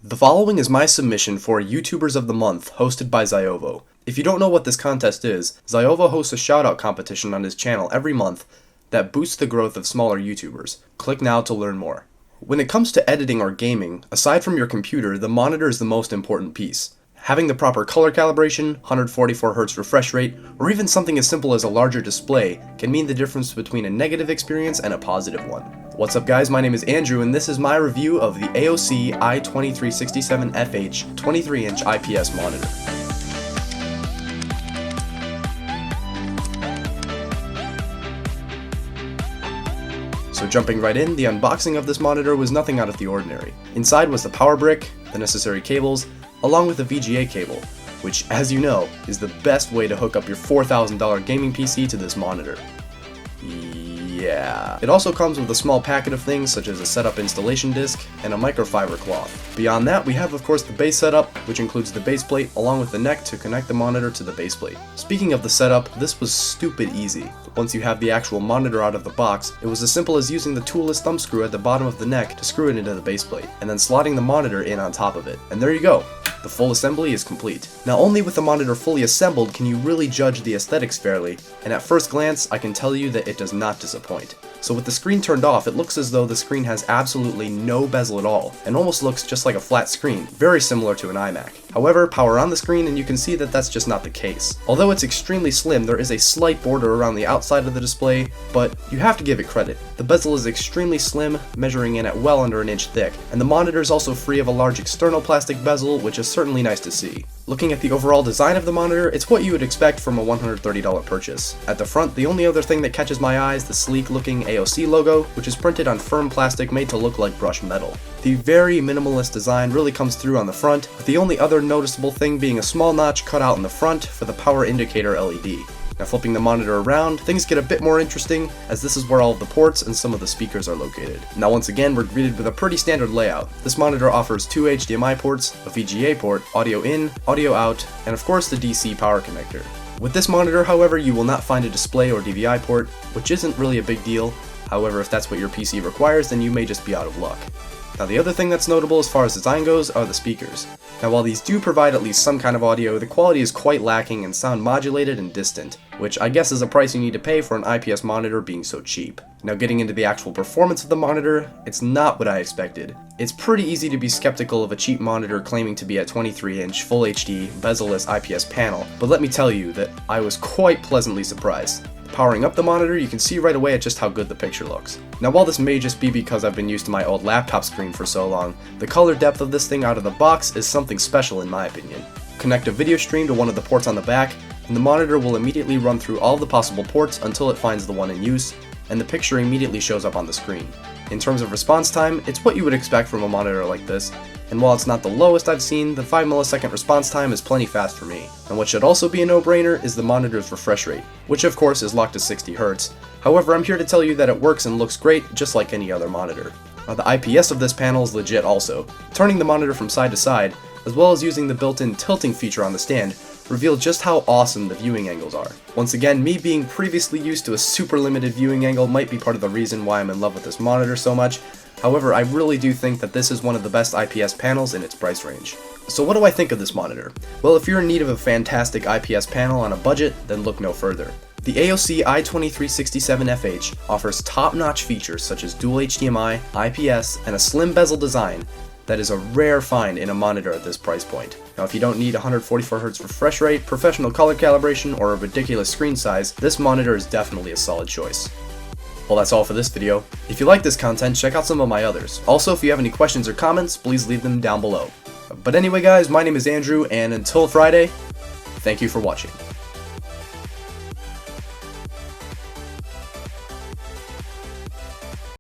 The following is my submission for YouTubers of the Month, hosted by Ziovo. If you don't know what this contest is, Ziovo hosts a shoutout competition on his channel every month that boosts the growth of smaller YouTubers. Click now to learn more. When it comes to editing or gaming, aside from your computer, the monitor is the most important piece. Having the proper color calibration, 144Hz refresh rate, or even something as simple as a larger display can mean the difference between a negative experience and a positive one. What's up guys, my name is Andrew and this is my review of the AOC i2367fh 23-inch IPS monitor. So jumping right in, the unboxing of this monitor was nothing out of the ordinary. Inside was the power brick, the necessary cables, along with a VGA cable, which, as you know, is the best way to hook up your $4,000 gaming PC to this monitor. Yeah. It also comes with a small packet of things such as a setup installation disc and a microfiber cloth. Beyond that, we have of course the base setup, which includes the base plate along with the neck to connect the monitor to the base plate. Speaking of the setup, this was stupid easy. Once you have the actual monitor out of the box, it was as simple as using the toolless thumb screw at the bottom of the neck to screw it into the base plate, and then slotting the monitor in on top of it. And there you go. The full assembly is complete. Now only with the monitor fully assembled can you really judge the aesthetics fairly, and at first glance I can tell you that it does not disappoint. So with the screen turned off, it looks as though the screen has absolutely no bezel at all, and almost looks just like a flat screen, very similar to an iMac. However, power on the screen and you can see that that's just not the case. Although it's extremely slim, there is a slight border around the outside of the display, but you have to give it credit. The bezel is extremely slim, measuring in at well under an inch thick, and the monitor is also free of a large external plastic bezel, which is certainly nice to see. Looking at the overall design of the monitor, it's what you would expect from a $130 purchase. At the front, the only other thing that catches my eye is the sleek looking AOC logo, which is printed on firm plastic made to look like brushed metal. The very minimalist design really comes through on the front, with the only other noticeable thing being a small notch cut out in the front for the power indicator LED. Now flipping the monitor around, things get a bit more interesting, as this is where all of the ports and some of the speakers are located. Now once again, we're greeted with a pretty standard layout. This monitor offers two HDMI ports, a VGA port, audio in, audio out, and of course the DC power connector. With this monitor, however, you will not find a display or DVI port, which isn't really a big deal. However, if that's what your PC requires, then you may just be out of luck. Now the other thing that's notable as far as design goes are the speakers. Now while these do provide at least some kind of audio, the quality is quite lacking and sound modulated and distant, which I guess is a price you need to pay for an IPS monitor being so cheap. Now getting into the actual performance of the monitor, it's not what I expected. It's pretty easy to be skeptical of a cheap monitor claiming to be a 23-inch Full HD bezel-less IPS panel, but let me tell you that I was quite pleasantly surprised. Powering up the monitor, you can see right away at just how good the picture looks. Now while this may just be because I've been used to my old laptop screen for so long, the color depth of this thing out of the box is something special in my opinion. Connect a video stream to one of the ports on the back, and the monitor will immediately run through all the possible ports until it finds the one in use, and the picture immediately shows up on the screen. In terms of response time, it's what you would expect from a monitor like this, and while it's not the lowest I've seen, the 5 millisecond response time is plenty fast for me. And what should also be a no-brainer is the monitor's refresh rate, which of course is locked to 60 Hz. However, I'm here to tell you that it works and looks great just like any other monitor. Now the IPS of this panel is legit also. Turning the monitor from side to side, as well as using the built-in tilting feature on the stand, reveal just how awesome the viewing angles are. Once again, me being previously used to a super limited viewing angle might be part of the reason why I'm in love with this monitor so much. However, I really do think that this is one of the best IPS panels in its price range. So what do I think of this monitor? Well, if you're in need of a fantastic IPS panel on a budget, then look no further. The AOC i2367fh offers top-notch features such as dual HDMI, IPS, and a slim bezel design that is a rare find in a monitor at this price point. Now if you don't need 144Hz refresh rate, professional color calibration, or a ridiculous screen size, this monitor is definitely a solid choice. Well, that's all for this video. If you like this content, check out some of my others. Also, if you have any questions or comments, please leave them down below. But anyway guys, my name is Andrew, and until Friday, thank you for watching.